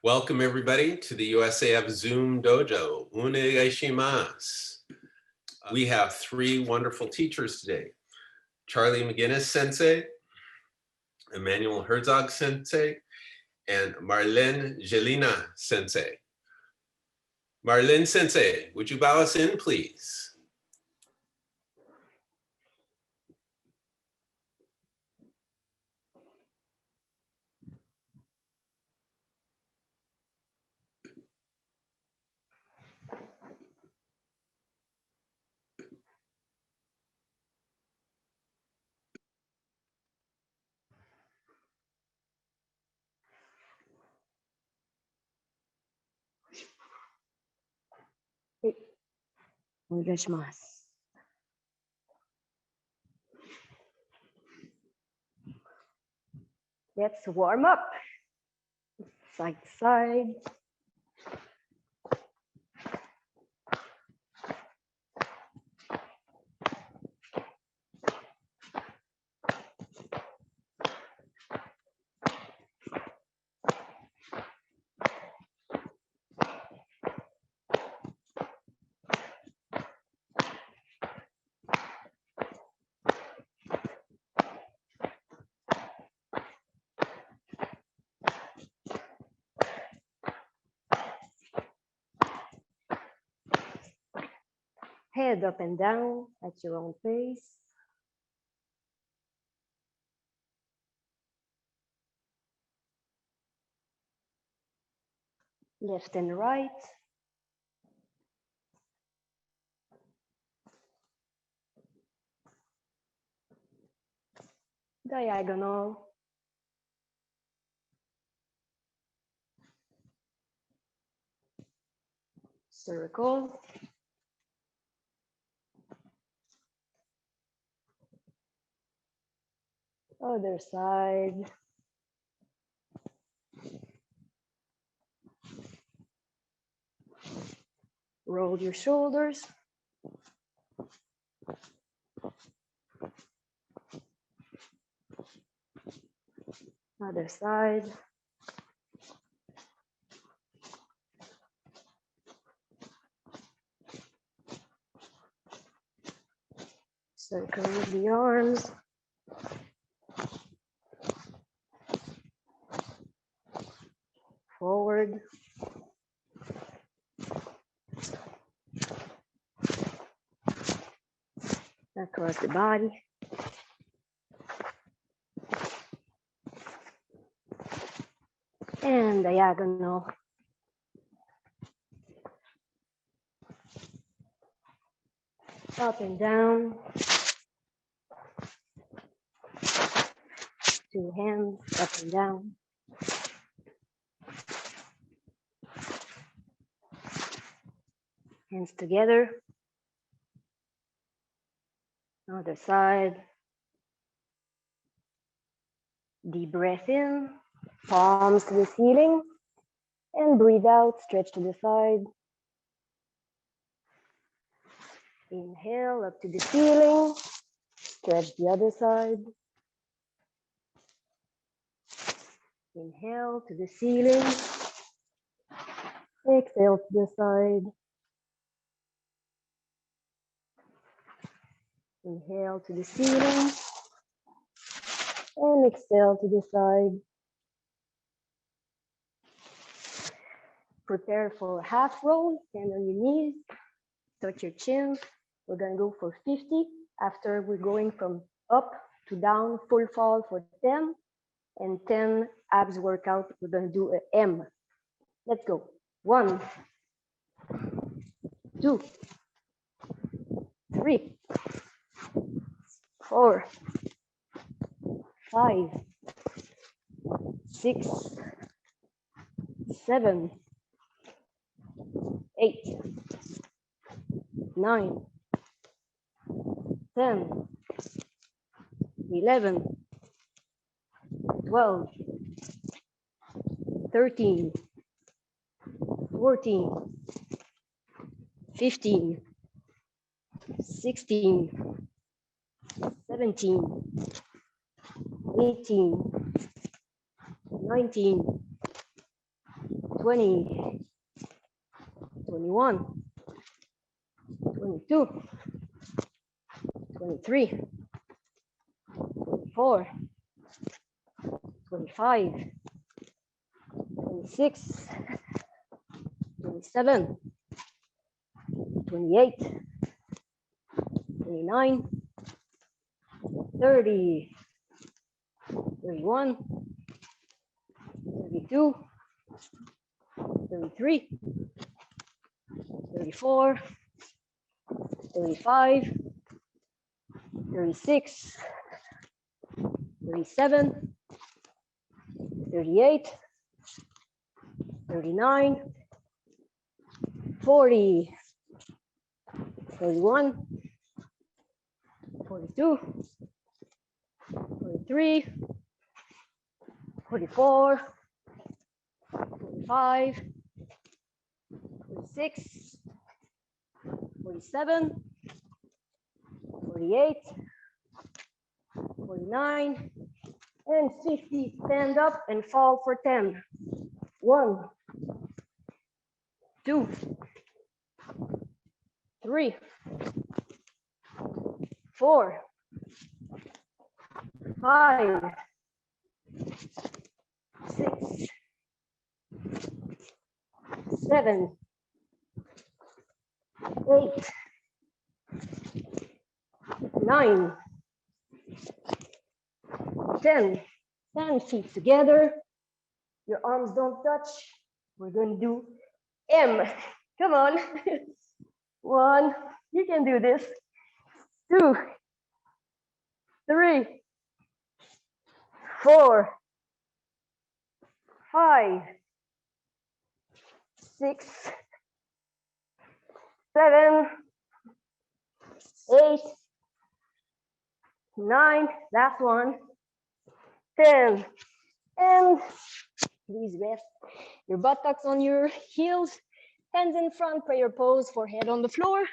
Welcome everybody to the USAF Zoom Dojo. Onegaishimasu. We have three wonderful teachers today. Charlie McGinnis Sensei, Emmanuel Herzog Sensei, and Marilene Gelina Sensei. Marilene Sensei, would you bow us in, please? Let's warm up. Side to side. Head up and down at your own pace. Left and right. Diagonal. Circle. Other side. Roll your shoulders. Other side. Circle with the arms. Forward. Across the body. And diagonal. Up and down. Two hands up and down. Hands together. Other side. Deep breath in, palms to the ceiling, and breathe out, stretch to the side. Inhale up to the ceiling, stretch the other side. Inhale to the ceiling, exhale to the side. Inhale to the ceiling, and exhale to the side. Prepare for a half roll, stand on your knees, touch your chin. We're gonna go for 50. After we're going from up to down, full fall for 10, and 10 abs workout. We're gonna do a M. Let's go. 1, 2, 3, 4, 5, 6, 7, 8, 9, 10, 11, 12, 13, 14, 15, 16, 17, 18, 19, 20, 21, 22, 23, 24, 25, 26, 27, 28, 29, 30, 31, 32, 33, 34, 35, 36, 37, 38, 39, 40, 41, 42, 43, 44, 45, 46, 47, 48, 49, and 50. Stand up and fall for 10. 1, 2, 3, 4, 5, 6, 7, 8, 9, 10. 10 feet together. Your arms don't touch. We're going to do M. Come on. 1, you can do this. 2, 3, 4, 5, 6, 7, 8, 9, last one, 10. And please rest your buttocks on your heels, hands in front, prayer pose, forehead on the floor.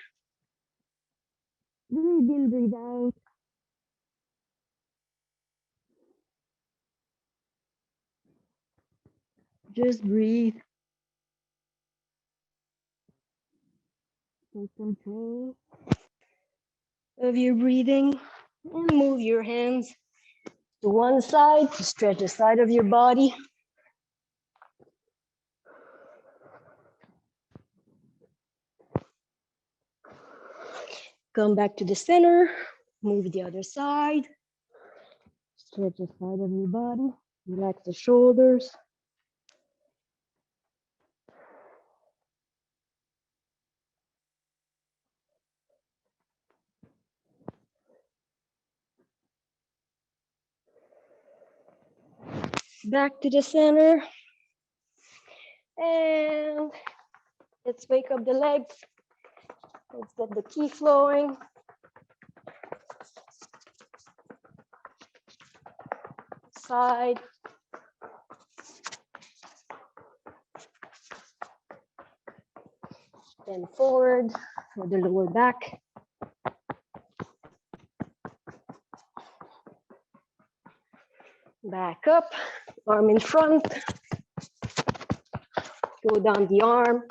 Breathe in, breathe out. Just breathe. Take control of your breathing and move your hands to one side to stretch the side of your body. Come back to the center, move the other side, stretch the side of your body, relax the shoulders. Back to the center. And let's wake up the legs. Let's get the ki flowing. Side. Then forward for the lower back. Back up, arm in front. Go down the arm.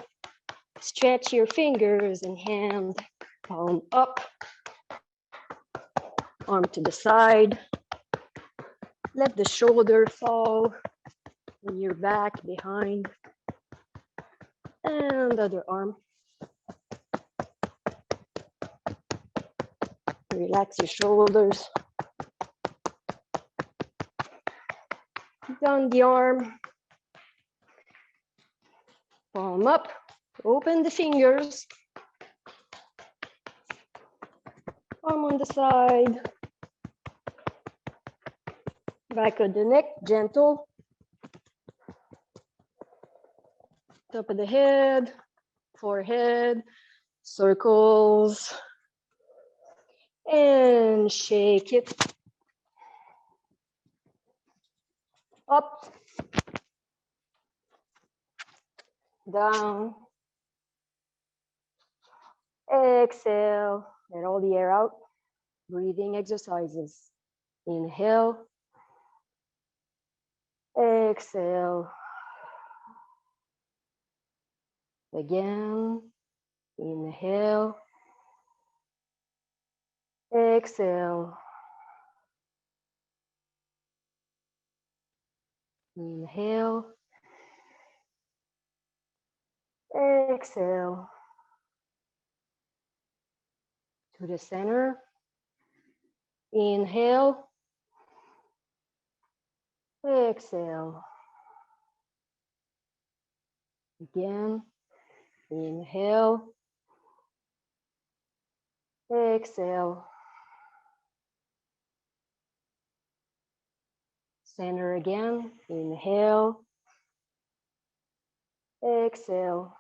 Stretch your fingers and hand, palm up. Arm to the side. Let the shoulder fall on your back behind. And other arm. Relax your shoulders. Down the arm. Palm up. Open the fingers. Arm on the side. Back of the neck, gentle. Top of the head, forehead, circles. And shake it. Up. Down. Exhale. Let all the air out. Breathing exercises. Inhale. Exhale. Again, inhale, exhale. Inhale, exhale. To the center. Inhale, exhale. Again, inhale, exhale. Center again, inhale, exhale.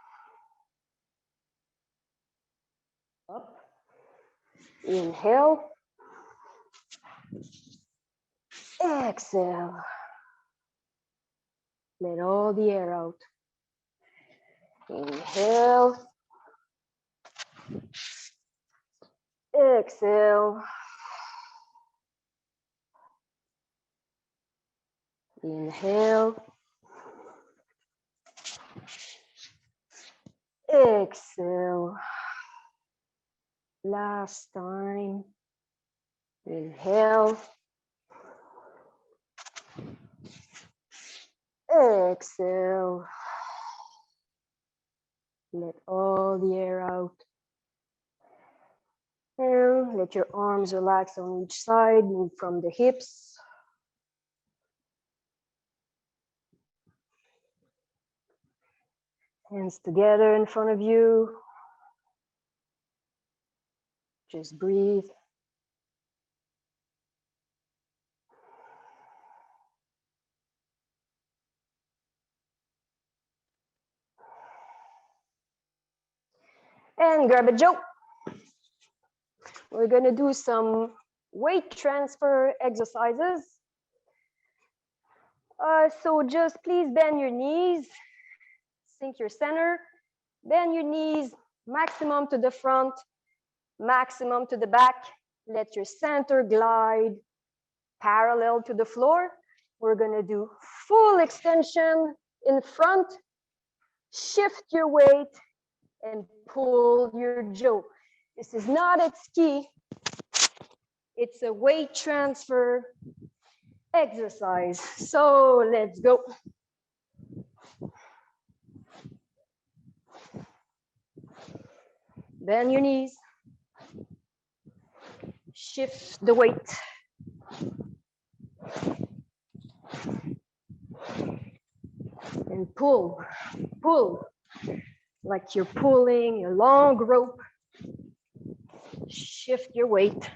Up, inhale, exhale. Let all the air out. Inhale, exhale. Inhale, exhale. Last time. Inhale, exhale. Let all the air out. And let your arms relax on each side. Move from the hips. Hands together in front of you. Just breathe. And grab a joke. We're going to do some weight transfer exercises. So just please bend your knees, sink your center, bend your knees maximum to the front, maximum to the back. Let your center glide parallel to the floor. We're going to do full extension in front, shift your weight, and pull your jaw. This is not a ski. It's a weight transfer exercise. So let's go. Bend your knees. Shift the weight. And pull, pull, like you're pulling a long rope. Shift your weight.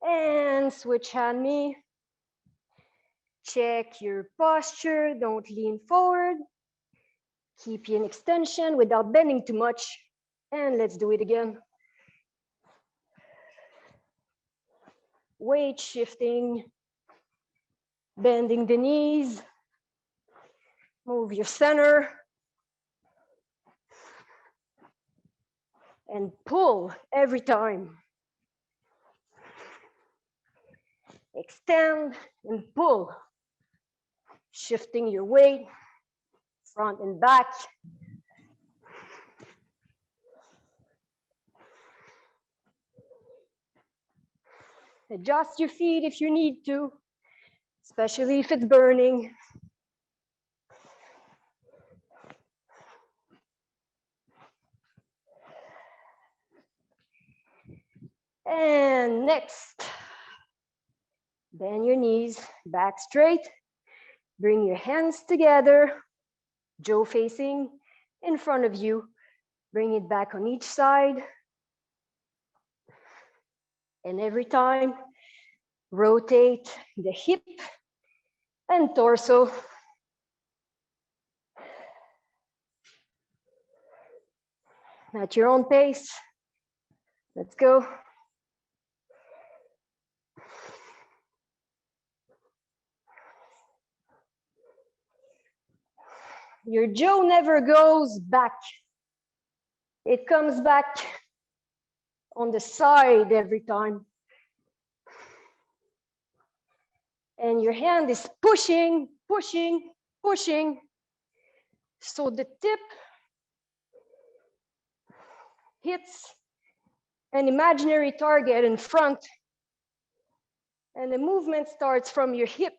And switch hand me. Check your posture. Don't lean forward. Keep you in extension without bending too much. And let's do it again. Weight shifting. Bending the knees. Move your center. And pull every time. Extend and pull. Shifting your weight, front and back. Adjust your feet if you need to, especially if it's burning. And next, bend your knees, back straight. Bring your hands together, jaw facing in front of you. Bring it back on each side. And every time, Rotate the hip and torso. At your own pace. Let's go. Your jaw never goes back. It comes back on the side every time. And your hand is pushing, pushing, pushing. So the tip hits an imaginary target in front. And the movement starts from your hip.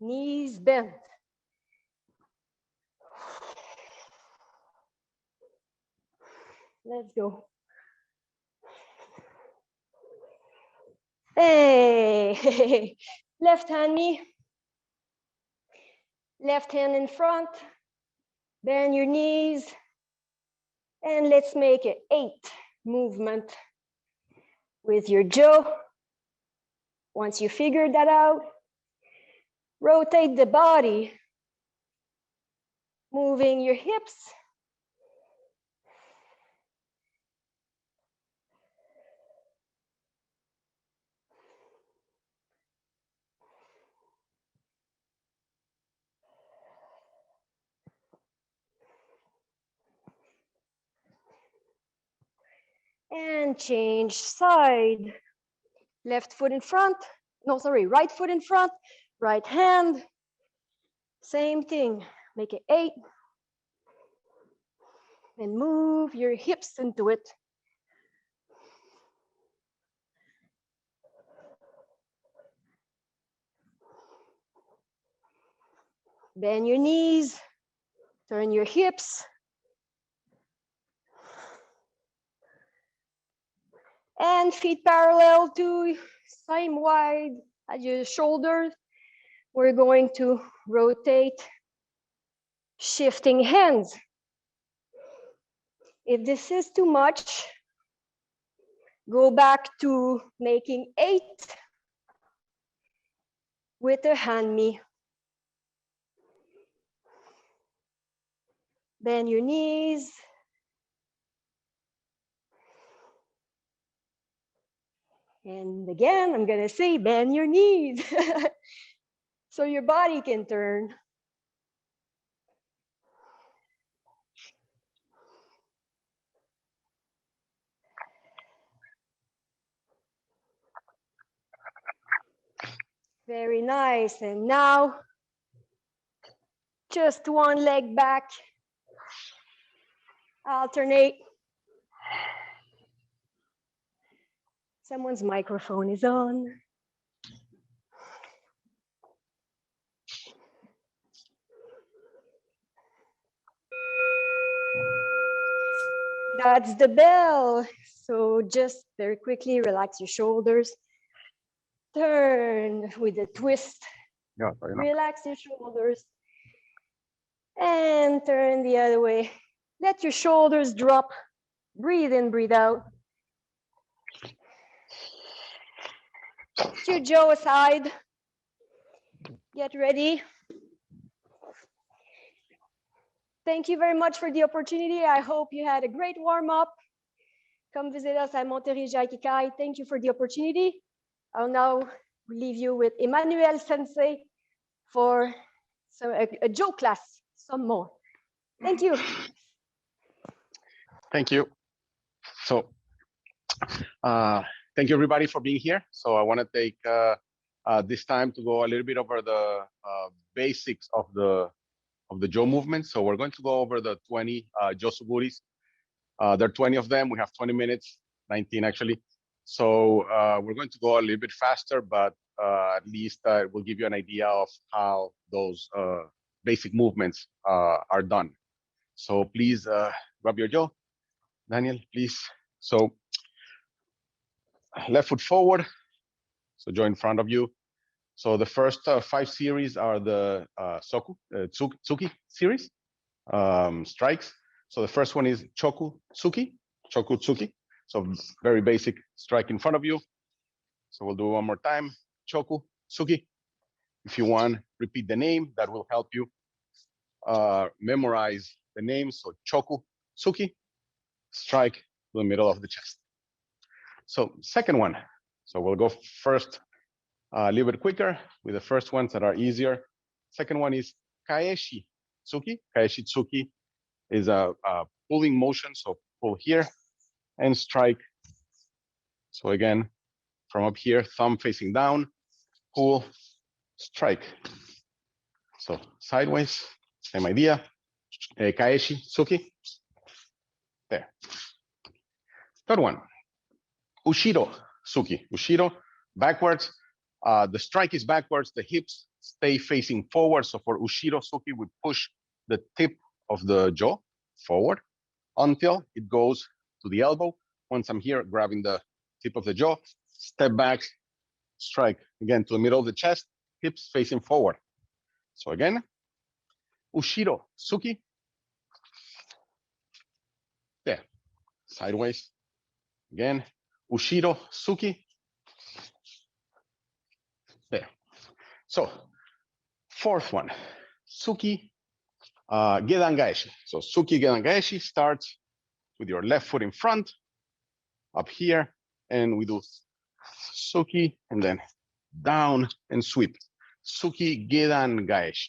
Knees bent. Let's go. Hey, left hand knee. Left hand in front. Bend your knees. And let's make an 8 movement with your jaw. Once you figure that out, rotate the body, moving your hips. And change side. Left foot in front. No, sorry, right foot in front. Right hand. Same thing. Make it 8. And move your hips into it. Bend your knees. Turn your hips. And feet parallel to same wide as your shoulders. We're going to rotate, shifting hands. If this is too much, go back to making 8 with a hand me. Bend your knees. And again, I'm gonna say bend your knees so your body can turn. Very nice. And now, just one leg back. Alternate. Someone's microphone is on. That's the bell. So just very quickly relax your shoulders. Turn with a twist. Yeah, Relax your shoulders. And turn the other way. Let your shoulders drop. Breathe in, breathe out. Put your jaw aside. Get ready. Thank you very much for the opportunity. I hope you had a great warm-up. Come visit us at Monteregie Aikikai. Thank you for the opportunity. I'll now leave you with Emmanuel Sensei for a joke class, some more. Thank you. Thank you. So, thank you everybody for being here. So I want to take this time to go a little bit over the basics of the jaw movement. So we're going to go over the 20 josuguris. There are 20 of them. We have 20 minutes, 19 actually. So we're going to go a little bit faster, but at least it will give you an idea of how those basic movements are done. So please grab your jaw. Daniel, please. So left foot forward. So jaw in front of you. So the first 5 series are the Shokutsuki series, strikes. So the first one is Choku Suki, Shokutsuki. So very basic strike in front of you. So we'll do it one more time. Choku, Suki. If you want, repeat the name. That will help you memorize the name. So Choku, Suki, strike to the middle of the chest. So second one. So we'll go first a little bit quicker with the first ones that are easier. Second one is Kaeshi Tsuki. Kaeshi Tsuki is a pulling motion. So pull here and strike. So again, from up here, thumb facing down, pull, strike. So sideways, same idea. Kaeshi Tsuki. There. Third one, Ushiro Suki. Ushiro, backwards. The strike is backwards. The hips stay facing forward. So for Ushiro Suki, we push the tip of the jaw forward until it goes to the elbow. Once I'm here, grabbing the tip of the jaw, step back, strike again to the middle of the chest, hips facing forward. So again, Ushiro Suki. There, sideways. Again, Ushiro Suki. There. So, fourth one, Suki Gedan Gaeshi. So Suki Gedan Gaeshi starts with your left foot in front, up here, and we do Suki, and then down and sweep. Suki Gedan Gaeshi.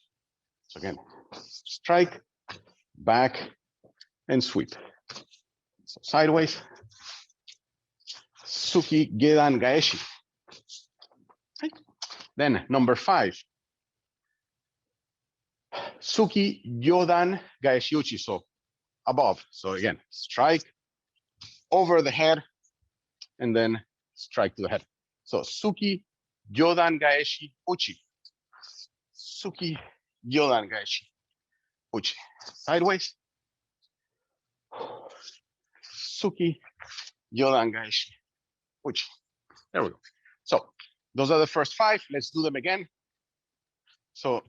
So again, strike, back, and sweep. So sideways, Suki Gedan Gaeshi. Okay. Then number 5, Suki Yodan Gaeshi Uchi. So above. So again, strike over the head and then strike to the head. So Suki Yodan Gaeshi Uchi. Suki Yodan Gaeshi Uchi. Sideways. Suki Yodan Gaeshi Uchi. There we go. So those are the first 5. Let's do them again. So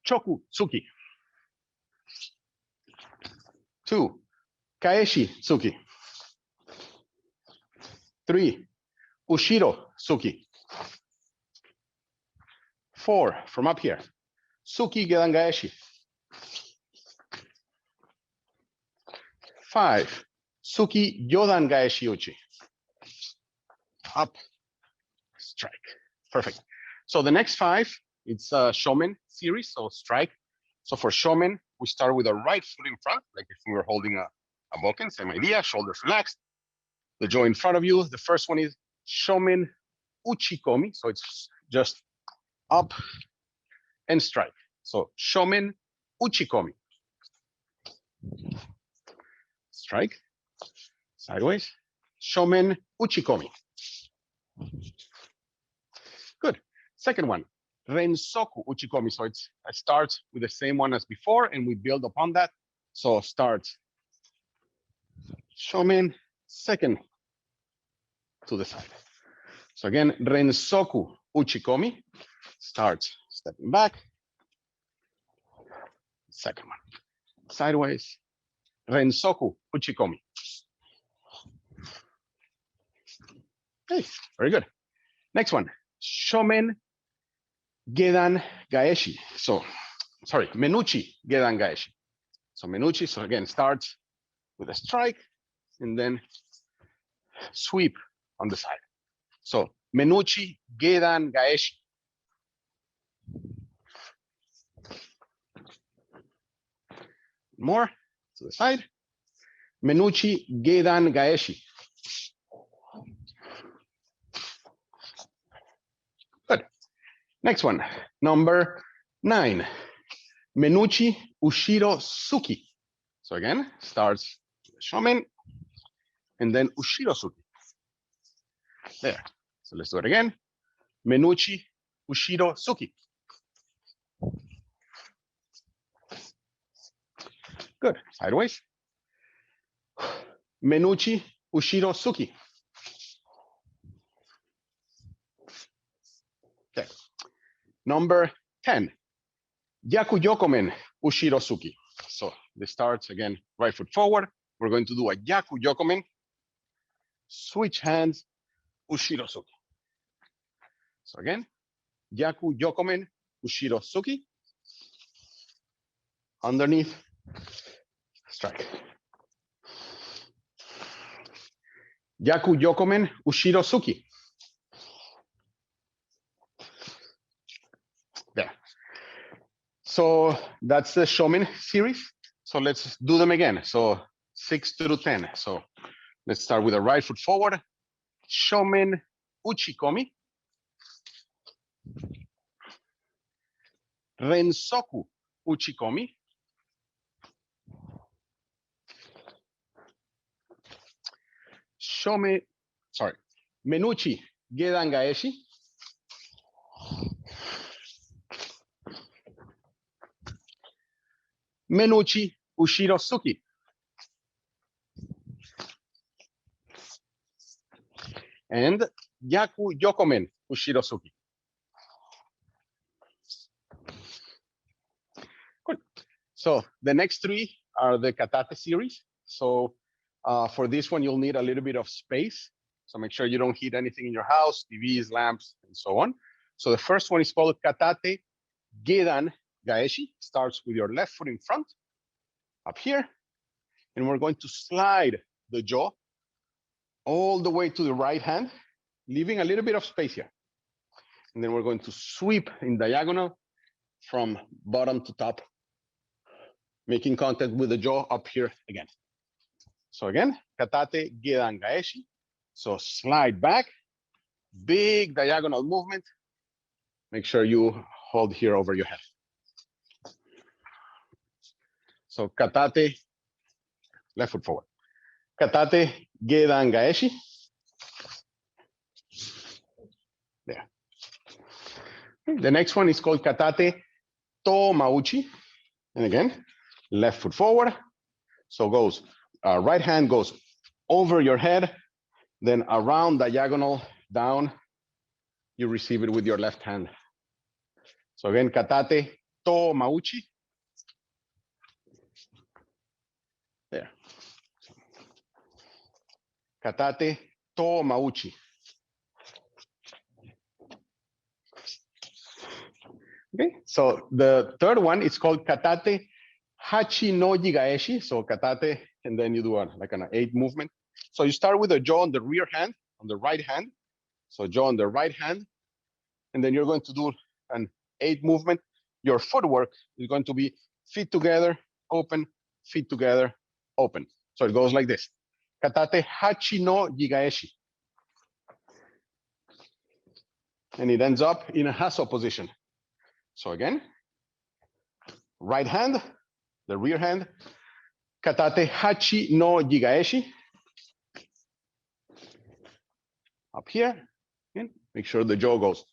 Choku Tsuki. 2, Kaeshi Tsuki. 3, Ushiro Suki. 4, from up here, Suki Gedan Gaeshi. 5, Suki Yodan Gaeshi Uchi. Up, strike. Perfect. So the next 5, it's a Shomen series, so strike. So for Shomen, we start with a right foot in front, like if we were holding a bokken, same idea, shoulders relaxed, the jaw in front of you. The first one is Shomen Uchikomi, so it's just up and strike. So Shomen Uchikomi. Strike, sideways, Shomen Uchikomi. Good. Second one, Rensoku Uchikomi. So it starts with the same one as before, and we build upon that. So starts Shomen, second to the side. So again, Rensoku Uchikomi starts stepping back. Second one, sideways, Rensoku Uchikomi. Okay, very good. Next one, Shomen Gedan Gaeshi. So, sorry, Menuchi Gedan Gaeshi. So Menuchi, so again, starts with a strike and then sweep on the side. So Menuchi Gedan Gaeshi. More to the side. Menuchi Gedan Gaeshi. Good. Next one, number 9. Menuchi Ushiro Suki. So again, starts with Shomen and then Ushiro Suki. There. So let's do it again. Menuchi Ushiro Suki. Good. Sideways. Menuchi Ushiro Suki. Okay. Number 10. Yaku Yokomen Ushiro Suki. So this starts again, right foot forward. We're going to do a Yaku Yokomen. Switch hands. Ushiro Suki. So again, Yaku Yokomen, Ushiro Suki. Underneath, strike. Yaku Yokomen, Ushiro Suki. There. So that's the Shomen series. So let's do them again. So 6 through 10. So let's start with the right foot forward. Shomen Uchikomi. Rensoku Uchikomi. Menuchi Gedan Gaeshi. Menuchi Ushiro Suki. And Yaku Yokomen Ushiro Suki. Good. So the next three are the Katate series. So for this one, you'll need a little bit of space. So make sure you don't hit anything in your house, TVs, lamps, and so on. So the first one is called Katate Gedan Gaeshi. Starts with your left foot in front, up here. And we're going to slide the jaw all the way to the right hand, leaving a little bit of space here. And then we're going to sweep in diagonal from bottom to top, making contact with the jaw up here again. So again, Katate Gedan Gaeshi. So slide back, big diagonal movement. Make sure you hold here over your head. So Katate, left foot forward. Katate Gedan Gaeshi. There. The next one is called Katate Tomauchi. And again, left foot forward. So goes, right hand goes over your head, then around diagonal down, you receive it with your left hand. So again, Katate Tomauchi. There. Katate Tomauchi. Okay, so the third one is called Katate Hachi no Digaeshi. So Katate, and then you do like an 8 movement. So you start with the jaw on the rear hand, on the right hand. So jaw on the right hand, and then you're going to do an 8 movement. Your footwork is going to be feet together, open, feet together, open. So it goes like this. Katate Hachi no Digaeshi. And it ends up in a Hassel position. So again, right hand, the rear hand, Katate Hachi no Digaeshi. Up here, again, make sure the jaw goes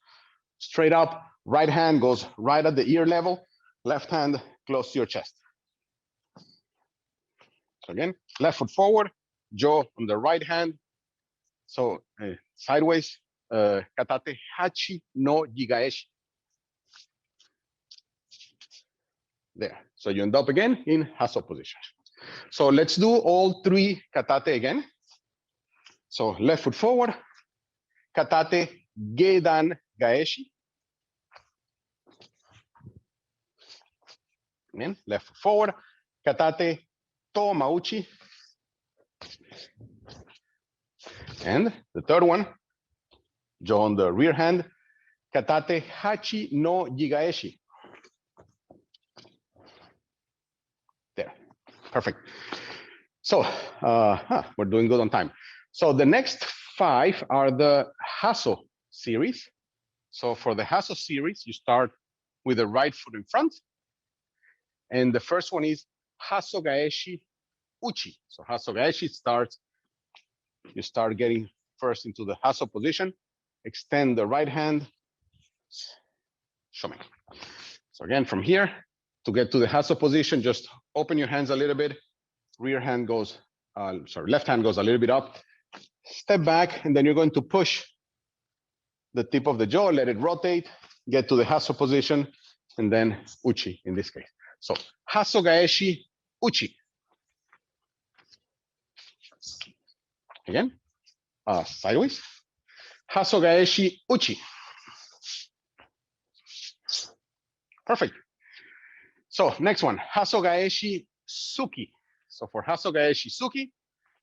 straight up. Right hand goes right at the ear level. Left hand close to your chest. So again, left foot forward, jaw on the right hand. So sideways, Katate Hachi no Digaeshi. There. So you end up again in Hassel position. So let's do all 3 Katate again. So left foot forward, Katate Gedan Gaeshi. Again, left foot forward, Katate Tomauchi. And the third one, jaw on the rear hand, Katate Hachi no Digaeshi. There, perfect. So we're doing good on time. So the next 5 are the Hassel series. So for the Hassel series, you start with the right foot in front. And the first one is Hasogaeshi Uchi. So Hasogaeshi starts, you start getting first into the Hassel position, extend the right hand, show me. So again, from here, to get to the Hassel position, just open your hands a little bit. Rear hand goes, left hand goes a little bit up. Step back, and then you're going to push the tip of the jaw, let it rotate, get to the Hassel position, and then Uchi in this case. So Hasogaeshi Uchi. Again, sideways. Hasogaeshi Uchi. Perfect. So next one, Hasogaeshi Suki. So for Hasogaeshi Suki,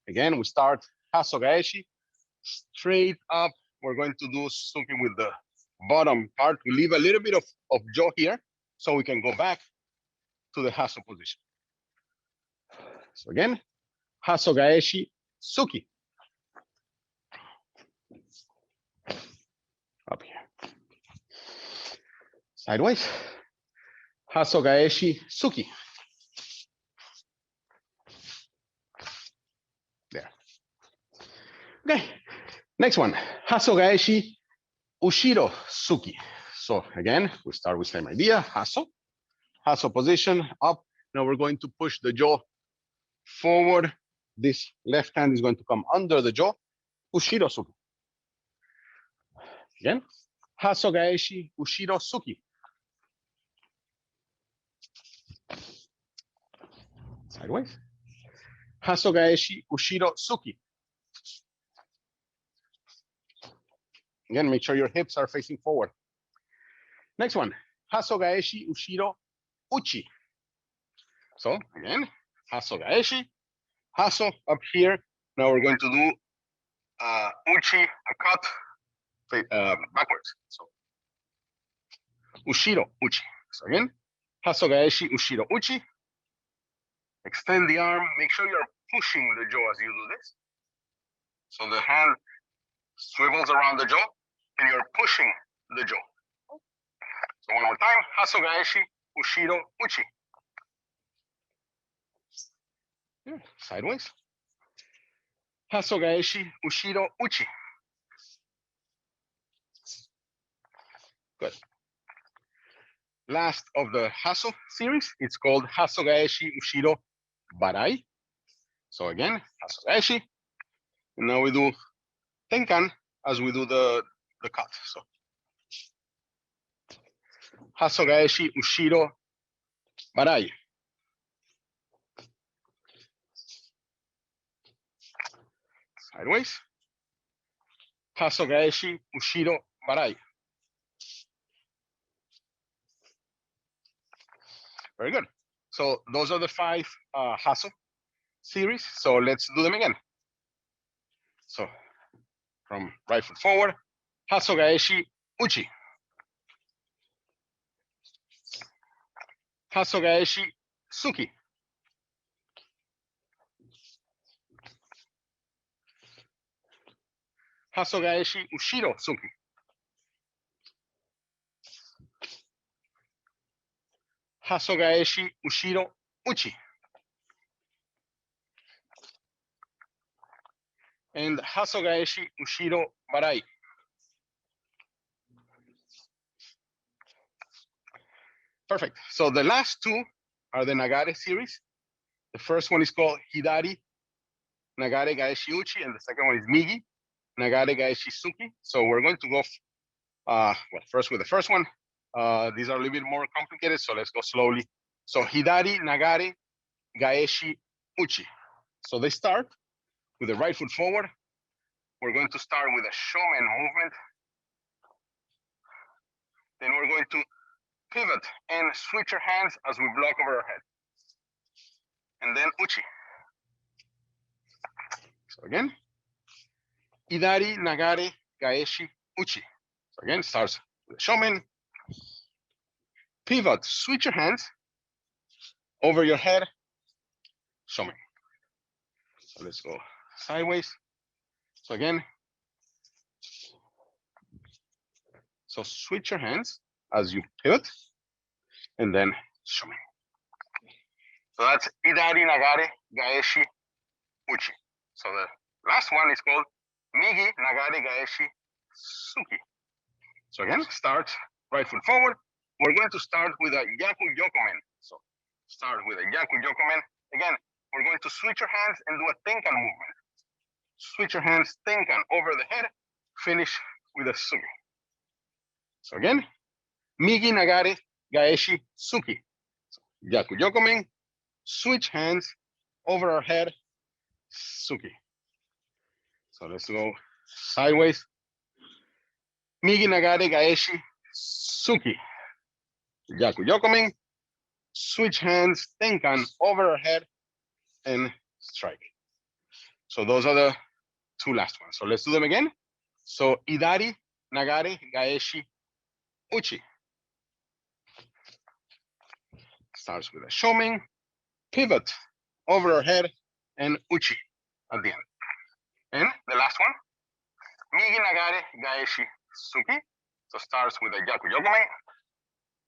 again, we start Hasogaeshi straight up. We're going to do Suki with the bottom part. We leave a little bit of jaw here so we can go back to the Haso position. So again, Hasogaeshi Suki. Up here. Sideways. Hasogaeshi Suki. There. Okay. Next one. Hasogaeshi Ushiro Suki. So again, we start with same idea. Haso. Haso position up. Now we're going to push the jaw forward. This left hand is going to come under the jaw. Ushiro Suki. Again. Hasogaeshi Ushiro Suki. Sideways. Hasogaeshi Ushiro Suki. Again, make sure your hips are facing forward. Next one, Hasogaeshi Ushiro Uchi. So again, Hasogaeshi, Haso up here. Now we're going to do Uchi, a cut backwards. So Ushiro Uchi. So again, Hasogaeshi Ushiro Uchi. Extend the arm. Make sure you're pushing the jaw as you do this. So the hand swivels around the jaw and you're pushing the jaw. So one more time, Hasogaeshi Ushiro Uchi. Yeah, sideways. Hasogaeshi Ushiro Uchi. Good. Last of the Hassel series, it's called Hasogaeshi Ishiro Barai. So again, Hasogaeshi. And now we do Tenkan as we do the cut. So Hasogaeshi Ushiro Barai. Sideways. Hasogaeshi Ushiro Barai. Very good. So those are the 5 Hassel series. So let's do them again. So from right foot forward, Hasogaeshi Uchi. Hasogaeshi Suki. Hasogaeshi Ushiro Suki. Hasogaeshi Ushiro Uchi. And Hasogaeshi Ushiro Barai. Perfect. So the last 2 are the Nagare series. The first one is called Hidari Nagare Gaeshi Uchi, and the second one is Migi Nagare Gaeshi Suki. So we're going to go first with the first one. These are a little bit more complicated, so let's go slowly. So Hidari Nagare Gaeshi Uchi. So they start with the right foot forward. We're going to start with a shomen movement. Then we're going to pivot and switch your hands as we block over our head. And then Uchi. So again, Hidari Nagare Gaeshi Uchi. So again, starts with a shomen. Pivot, switch your hands over your head, shomen. So let's go sideways. So again, so switch your hands as you pivot, and then shomen. So that's Hidari Nagare Gaeshi Uchi. So the last one is called Migi Nagare Gaeshi Suki. So again, start right foot forward. We're going to start with a Yaku Yokomen. So start with a Yaku Yokomen. Again, we're going to switch your hands and do a Tenkan movement. Switch your hands, Tenkan over the head, finish with a Suki. So again, Migi Nagare Gaeshi Suki. So, Yaku Yokomen, switch hands over our head, Suki. So let's go sideways. Migi Nagare Gaeshi Suki. Yaku Yokomen. Switch hands, tenkan over her head and strike. So those are the two last ones. So let's do them again. So Idari, Nagare, Gaeshi, Uchi. Starts with a shomen, pivot over her head and Uchi at the end. And the last one, Migi Nagare, Gaeshi, Suki. So starts with a Yaku Yokomen.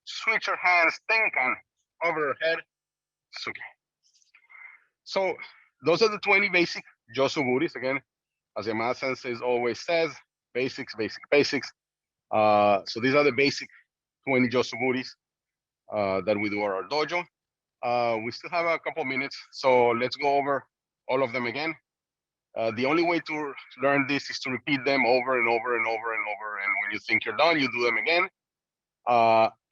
Switch her hands, tenkan over her head, Suki. So those are the 20 basic Josuburis. Again, as Yamada Sensei always says, basics, basic, basics. So these are the basic 20 Josuburis that we do at our dojo. We still have a couple minutes, so let's go over all of them again. The only way to learn this is to repeat them over and over and over and over. And when you think you're done, you do them again.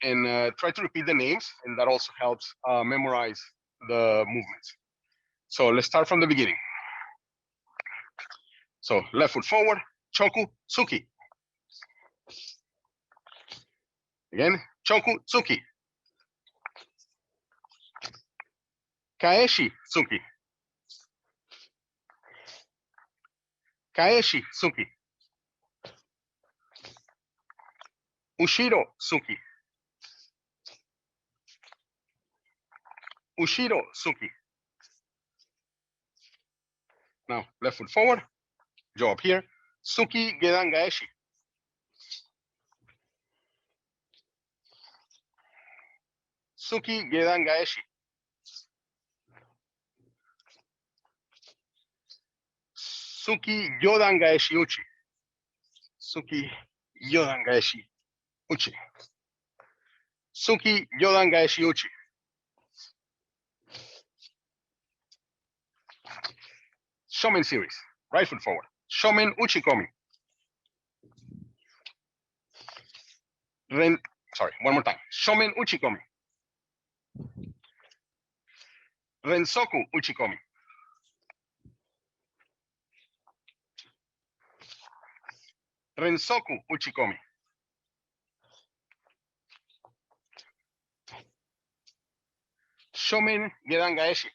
And try to repeat the names, and that also helps memorize the movements. So let's start from the beginning. So left foot forward, Choku, Tsuki. Again, Choku, Tsuki. Kaeshi, Tsuki. Kaeshi, Suki. Ushiro, Suki. Ushiro, Suki. Now, left foot forward, jaw up here. Suki, Gedan, Gaeshi. Suki, Gedan, Gaeshi. Suki, Yodan, Gaeshi, Uchi. Suki, Yodan, Gaeshi, Uchi. Suki, Yodan, Gaeshi, Uchi. Shomen series, right foot forward. Shomen, Uchi, Komi. One more time. Shomen, Uchi, Komi. Rensoku, Uchi, Komi. Rensoku, Uchi, Komi. Shomen, Gedan, Gaeshi.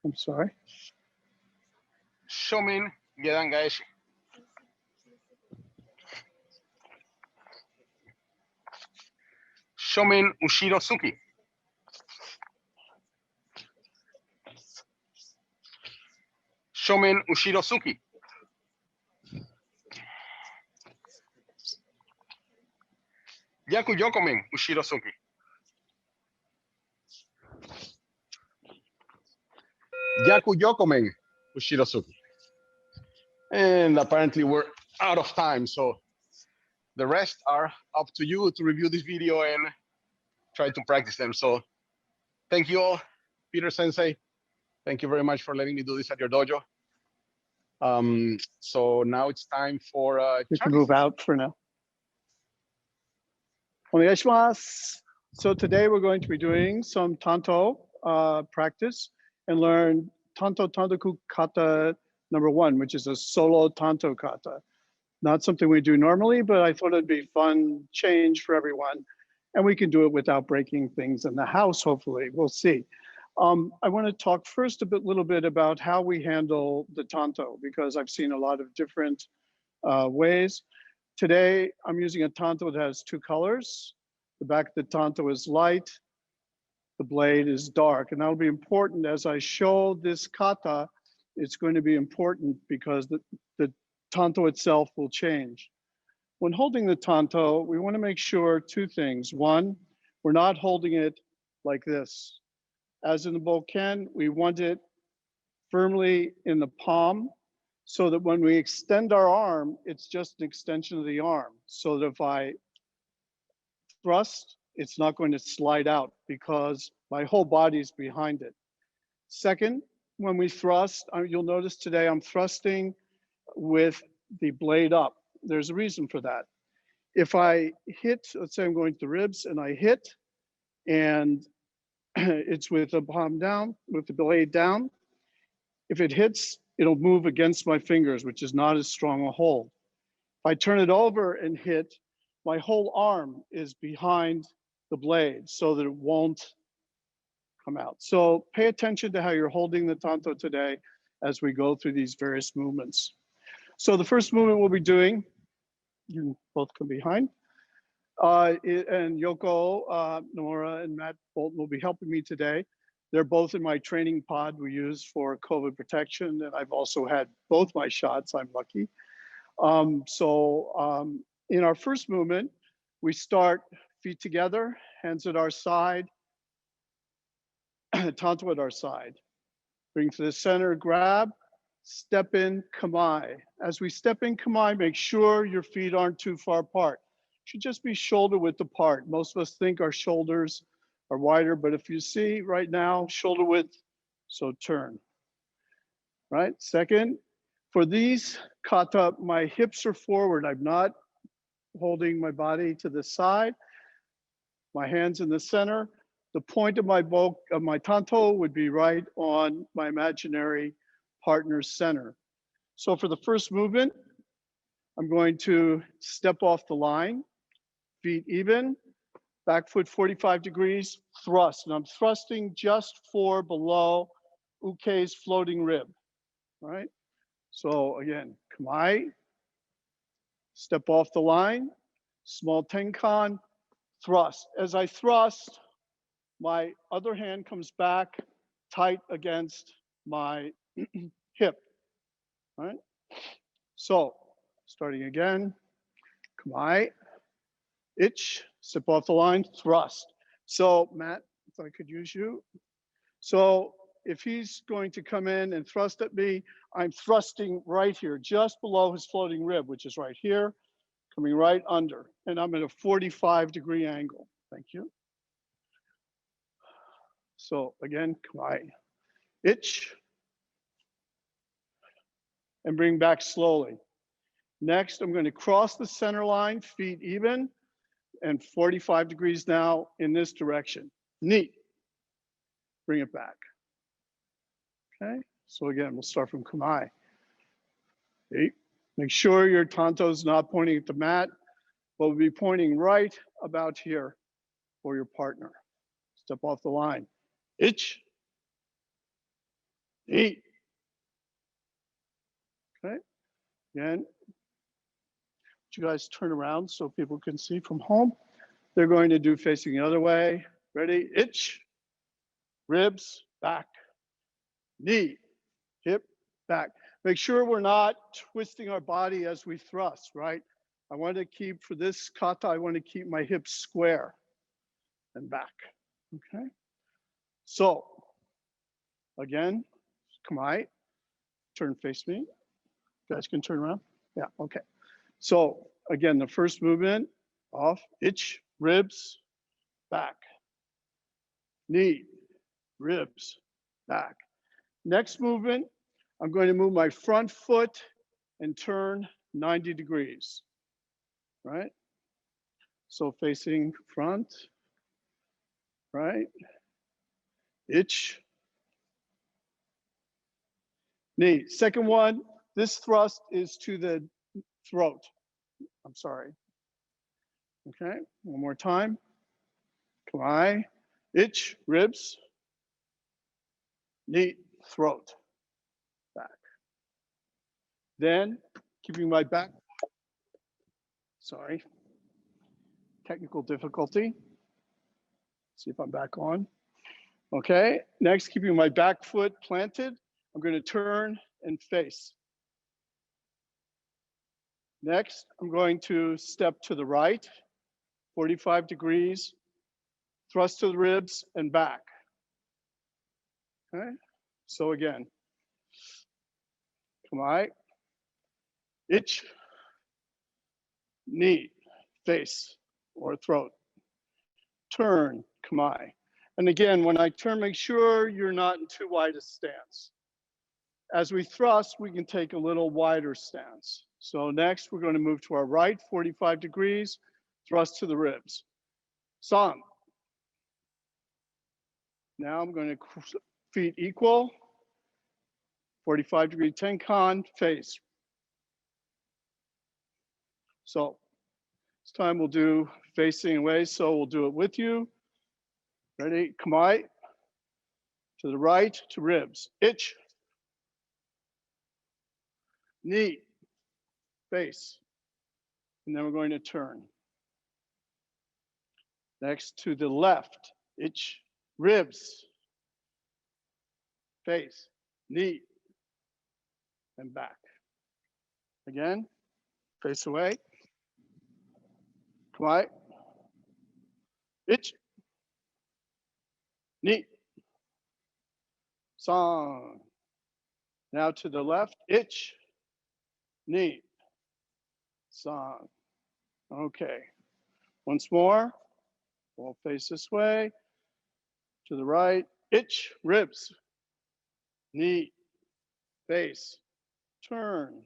I'm sorry. Shomen, Gedan, Gaeshi. Shomen, Ushiro Suki. Shomen, Ushiro Suki. Yaku Yokomen, Ushiro Suki. Yaku Yokomen, Ushiro Suki. And apparently we're out of time, so the rest are up to you to review this video and try to practice them. So thank you all. Peter Sensei, thank you very much for letting me do this at your dojo. So now it's time for You can move out for now. Onegaishimasu. So today we're going to be doing some Tanto practice and learn Tanto Tantoku Kata #1, which is a solo Tanto Kata. Not something we do normally, but I thought it'd be fun change for everyone. And we can do it without breaking things in the house, hopefully. We'll see. I want to talk first little bit about how we handle the Tanto, because I've seen a lot of different ways. Today, I'm using a Tanto that has 2 colors. The back of the Tanto is light, the blade is dark. And that'll be important as I show this kata. It's going to be important because the Tanto itself will change. When holding the Tanto, we want to make sure 2 things. One, we're not holding it like this. As in the Boken, we want it firmly in the palm so that when we extend our arm, it's just an extension of the arm. So that if I thrust, it's not going to slide out because my whole body's behind it. Second, when we thrust, you'll notice today I'm thrusting with the blade up. There's a reason for that. If I hit, let's say I'm going to the ribs and I hit, and it's with the palm down, with the blade down. If it hits it'll move against my fingers, which is not as strong a hold. If I turn it over and hit, my whole arm is behind the blade so that it won't come out. So pay attention to how you're holding the tanto today as we go through these various movements. So the first movement we'll be doing, you both come behind, and Yoko Nomura and Matt Bolton will be helping me today. They're both in my training pod we use for COVID protection, and I've also had both my shots, I'm lucky. In our first movement, we start feet together, hands at our side, tanto at our side. Bring to the center, grab, step in, kamae. As we step in kamae, make sure your feet aren't too far apart. Should just be shoulder width apart. Most of us think our shoulders are wider, but if you see right now, shoulder width, so turn. Right, second, for these kata, my hips are forward. I'm not holding my body to the side. My hands in the center. The point of my tanto would be right on my imaginary partner's center. So for the first movement, I'm going to step off the line, feet even, back foot 45 degrees, thrust. And I'm thrusting just for below uke's floating rib, right? So again, kamae, step off the line, small tenkan, thrust. As I thrust, my other hand comes back tight against my hip, right? So starting again, kamae, itch, step off the line, thrust. So Matt, if I could use you. So if he's going to come in and thrust at me, I'm thrusting right here, just below his floating rib, which is right here, coming right under. And I'm at a 45-degree angle. Thank you. So again, kamae, itch, and bring back slowly. Next, I'm going to cross the center line, feet even, and 45 degrees now in this direction. Knee, bring it back. Okay, so again, we'll start from kamae. Okay. Make sure your tanto is not pointing at the mat, but will be pointing right about here for your partner. Step off the line. Itch, knee. Okay, again, you guys turn around so people can see from home. They're going to do facing the other way. Ready? Itch, ribs, back, knee, hip, back. Make sure we're not twisting our body as we thrust, right? I want to keep, for this kata, I want to keep my hips square and back, okay? So, again, kamae, turn face me. You guys can turn around? Yeah, okay. So, again, the first movement, off, itch, ribs, back, knee, ribs, back. Next movement, I'm going to move my front foot and turn 90 degrees, right? So facing front, right? Itch, knee. Second one, this thrust is to the throat. I'm sorry. Okay, one more time. Kamae, itch, ribs, knee, throat, back. Then, keeping my back, sorry, technical difficulty. See if I'm back on. Okay, next, keeping my back foot planted, I'm going to turn and face. Next, I'm going to step to the right, 45 degrees, thrust to the ribs and back. Okay, so again, kamae, itch, knee, face, or throat. Turn, kamae. And again, when I turn, make sure you're not in too wide a stance. As we thrust, we can take a little wider stance. So next, we're going to move to our right, 45 degrees, thrust to the ribs. San. Now I'm going to feet equal, 45-degree tenkan, face. So this time we'll do facing away, so we'll do it with you. Ready? Kamae. To the right, to ribs. Ich. Knee. Face. And then we're going to turn. Next to the left. Ich. Ribs. Face. Knee. And back. Again. Face away. Kamae. Ich. Knee. Song. Now to the left. Ich. Knee. Song. Okay. Once more. We'll face this way. To the right. Ich. Ribs. Knee. Face. Turn.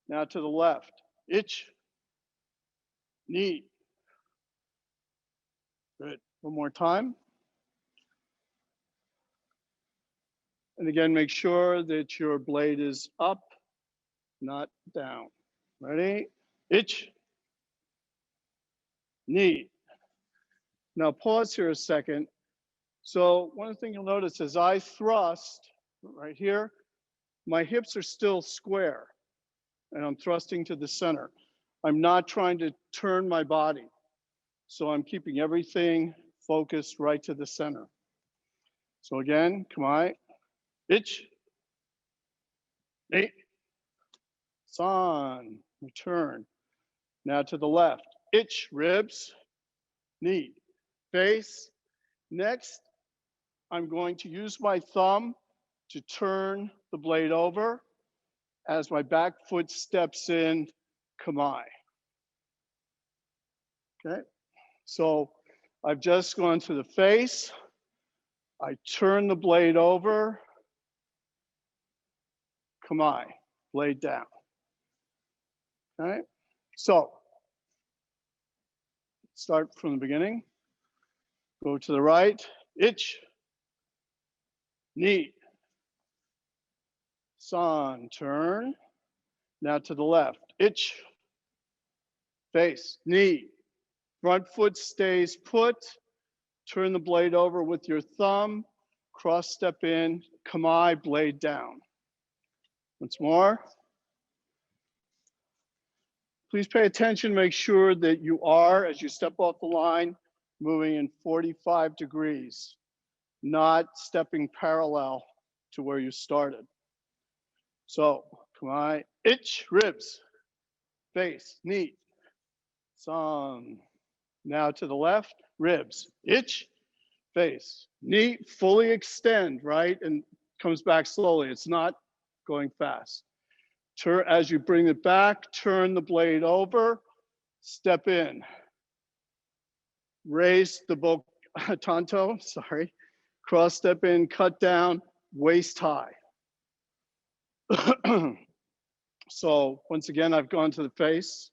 Now to the left. Ich. Knee. Good. One more time. And again, make sure that your blade is up, not down. Ready? Ich. Knee. Now pause here a second. So one thing you'll notice is I thrust right here, my hips are still square and I'm thrusting to the center. I'm not trying to turn my body. So I'm keeping everything focused right to the center. So again, kamae, ich, knee, san, return. Now to the left, ich, ribs, knee, face. Next, I'm going to use my thumb to turn the blade over as my back foot steps in, kamae. Okay, so I've just gone to the face. I turn the blade over, kamae, blade down. Okay, so start from the beginning. Go to the right, ich, knee, san, turn. Now to the left, ich, face, knee, front foot stays put, turn the blade over with your thumb, cross step in, kamae, blade down. Once more. Please pay attention, make sure that you are, as you step off the line, moving in 45 degrees, not stepping parallel to where you started. So, kamae, ich, ribs, face, knee, san. Now to the left, ribs, ich, face, knee, fully extend, right? And comes back slowly, it's not going fast. Turn, as you bring it back, turn the blade over, step in. Raise the tanto, sorry. Cross step in, cut down, waist high. So once again, I've gone to the face.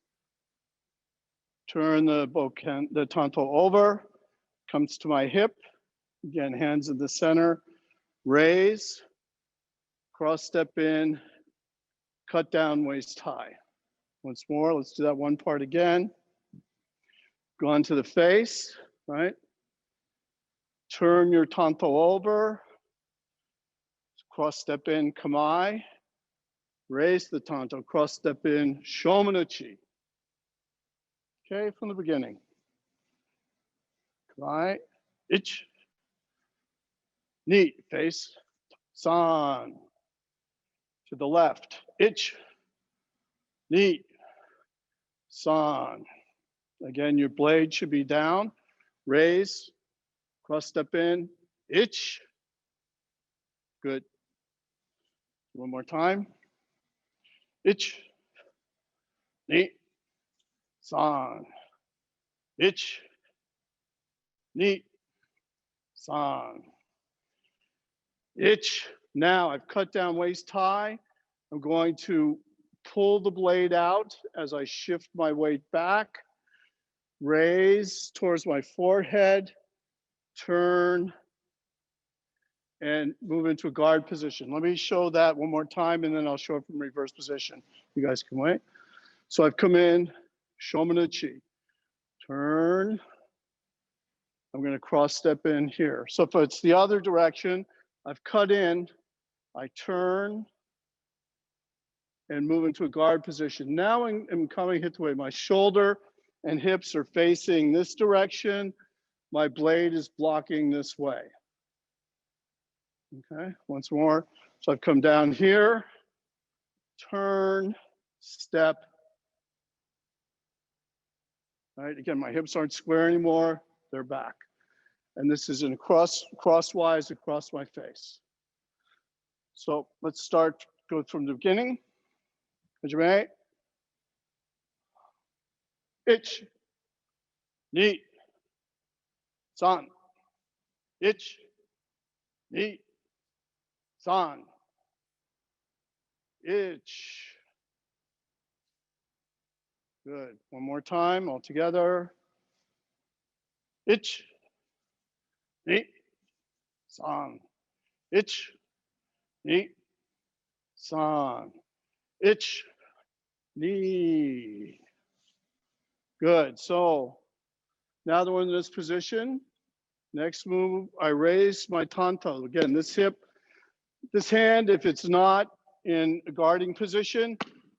Turn the tanto over, comes to my hip. Again, hands in the center. Raise, cross step in, cut down, waist high. Once more, let's do that one part again. Go on to the face, right? Turn your tanto over. Cross step in, kamae. Raise the tanto, cross step in, shomanuchi. Okay, from the beginning. Kamae, ich, knee, face, san. To the left, ich, knee, san. Again, your blade should be down. Raise, cross step in, ich. Good. One more time. Ich, knee, san. Ich, knee, san. Ich. Now I've cut down waist high. I'm going to pull the blade out as I shift my weight back. Raise towards my forehead, turn, and move into a guard position. Let me show that one more time, and then I'll show it from reverse position. You guys can wait. So I've come in, Shomenuchi, turn. I'm gonna cross step in here. So if it's the other direction, I've cut in, I turn, and move into a guard position. Now I'm coming hit the way. My shoulder and hips are facing this direction. My blade is blocking this way. Okay, once more. So I've come down here, turn, step. All right, again, my hips aren't square anymore, they're back. And this is in crosswise across my face. So let's start, go from the beginning. Hajime. Ich, ni, san. Ich, ni, san. Ich. Good. One more time, all together. Ich, ni, san. Ich, ni, san. Ich, ni. Good. So now that we're in this position, next move, I raise my tanto. Again, this hip, this hand, if it's not in a guarding position,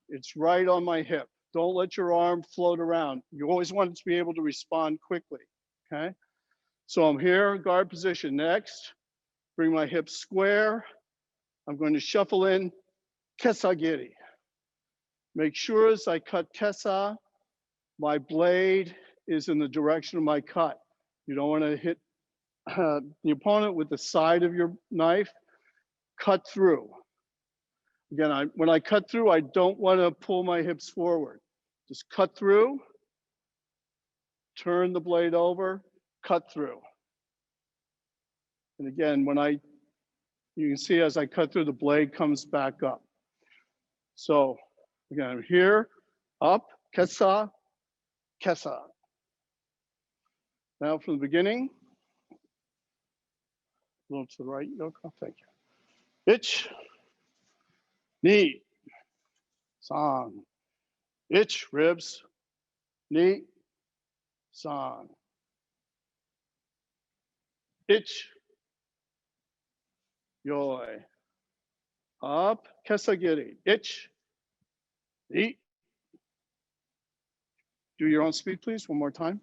it's right on my hip. Don't let your arm float around. You always want it to be able to respond quickly, okay? So I'm here, guard position. Next, bring my hips square. I'm going to shuffle in kesagiri. Make sure as I cut kesa, my blade is in the direction of my cut. You don't want to hit the opponent with the side of your knife. Cut through. Again, when I cut through, I don't want to pull my hips forward. Just cut through, turn the blade over, cut through. And again, you can see as I cut through, the blade comes back up. So again, I'm here, up, kesa, kesa. Now from the beginning, a little to the right, Yoko, thank you. Ich, ni, san. Ich, ribs, ni, san. Ich, yoi. Up, kesagiri. Ich, ni. Do your own speed, please, one more time.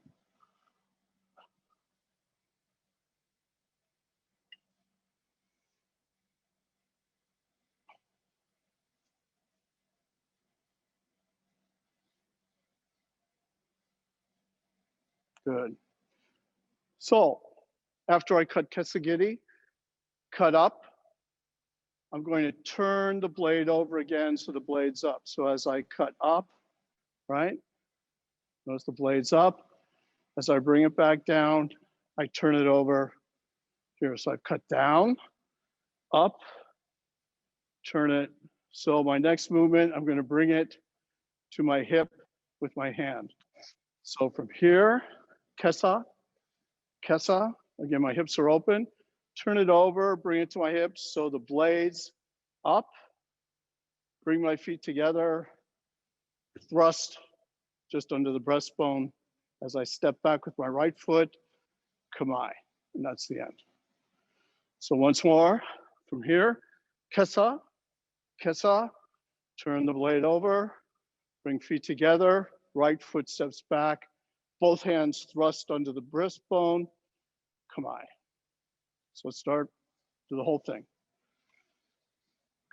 Good. So after I cut kesagiri, cut up, I'm going to turn the blade over again so the blade's up. So as I cut up, right? Notice the blade's up. As I bring it back down, I turn it over here. So I've cut down, up, turn it. So my next movement, I'm going to bring it to my hip with my hand. So from here, kesa, kesa. Again, my hips are open. Turn it over, bring it to my hips. So the blades up, bring my feet together, thrust just under the breastbone. As I step back with my right foot, kamai, and that's the end. So once more, from here, kesa, kesa, turn the blade over, bring feet together, right foot steps back, both hands thrust under the breastbone, kamai. So let's start, do the whole thing.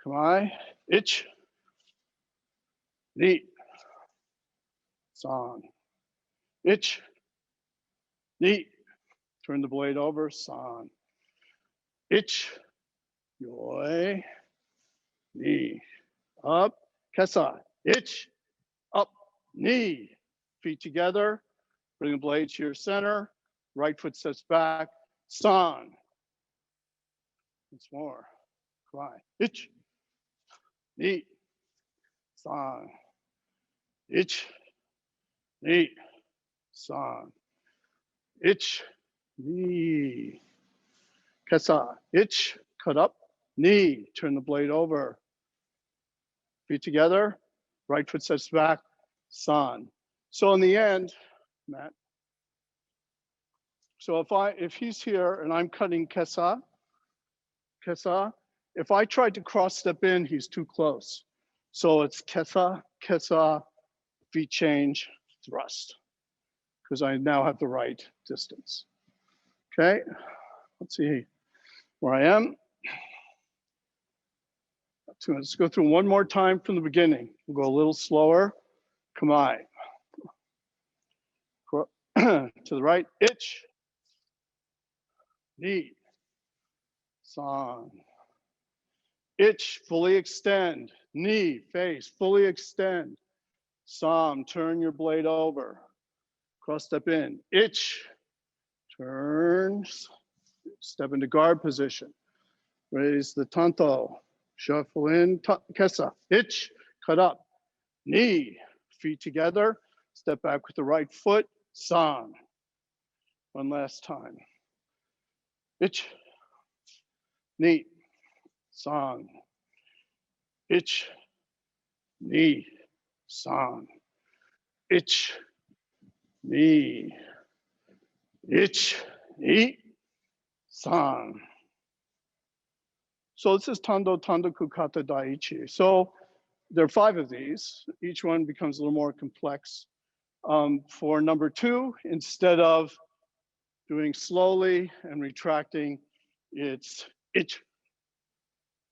Kamai, ich, ni, san. Ich, ni, turn the blade over, san. Ich, yoi, ni, up, kesa. Ich, up, ni, feet together, bring the blade to your center, right foot steps back, san. Once more, kamai, ich, ni, san. Ich, ni, san. Ich, ni, kesa. Ich, cut up, knee, turn the blade over. Feet together, right foot steps back, san. So in the end, Matt, so if he's here and I'm cutting kesa, if I tried to cross step in, he's too close. So it's kesa, feet change, thrust, because I now have the right distance. Okay, let's see where I am. So let's go through one more time from the beginning. We'll go a little slower. Kamai. To the right, ich, knee, san. Ich, fully extend, knee, face, fully extend. Sam, turn your blade over. Cross step in, ich, turn, step into guard position. Raise the tanto, shuffle in, kesa, ich, cut up, knee, feet together, step back with the right foot, san. One last time. Ich, knee, san. Ich, knee, san. Ich, knee. Ich, knee, san. So this is Tando Tandoku Kata Daiichi. So there are 5 of these. Each one becomes a little more complex. For number 2, instead of doing slowly and retracting, it's ich,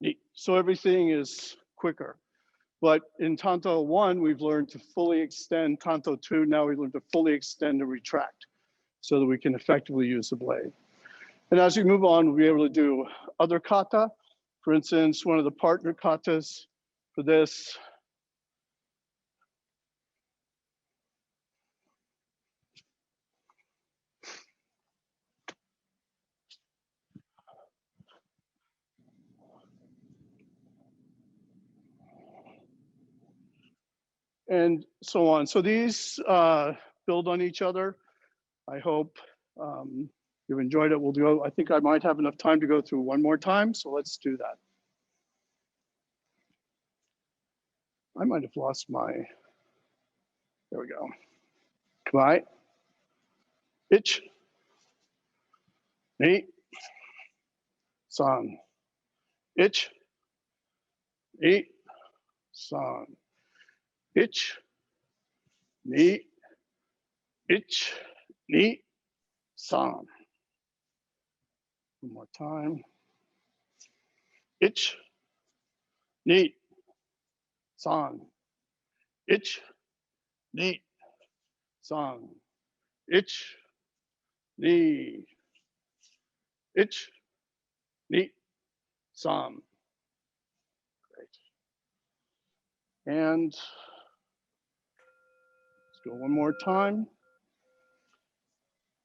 knee. So everything is quicker. But in Tanto 1, we've learned to fully extend. Tanto 2, now we learn to fully extend and retract so that we can effectively use the blade. And as we move on, we'll be able to do other kata. For instance, one of the partner katas for this. And so on. So these build on each other. I hope you've enjoyed it. We'll do, I think I might have enough time to go through one more time. So let's do that. I might have lost my, there we go. Kamai, ich, knee, san. Ich, knee, san. Ich, knee, ich, knee, san. One more time. Ich, knee, san. Ich, knee, san. Ich, knee. Ich, knee, san. Great. And let's go one more time.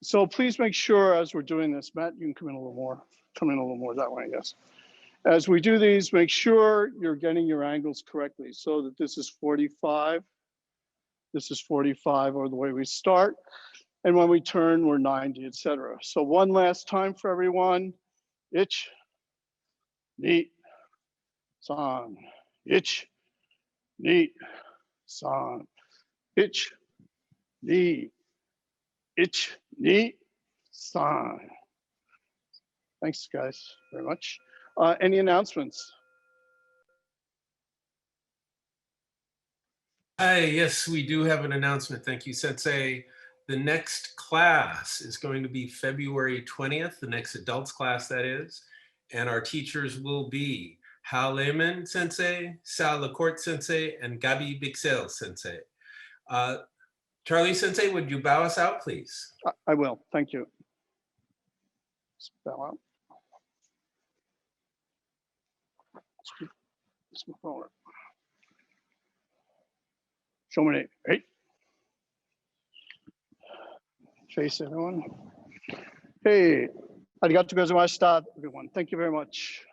So please make sure as we're doing this, Matt, you can come in a little more that way, yes. As we do these, make sure you're getting your angles correctly so that this is 45. This is 45 or the way we start. And when we turn, we're 90, etc. So one last time for everyone. Ich, knee, san. Ich, knee, san. Ich, knee. Ich, knee, san. Thanks, guys, very much. Any announcements? Hi, yes, we do have an announcement. Thank you, Sensei. The next class is going to be February 20th, the next adults class, that is. And our teachers will be Hal Lehman Sensei, Sal Lacourte Sensei, and Gabi Bixel Sensei. Charlie Sensei, would you bow us out, please? I will, thank you. Let's bow out. Let's move forward. Show me, hey. Face everyone. Hey, arigatou gozaimashita, everyone. Thank you very much.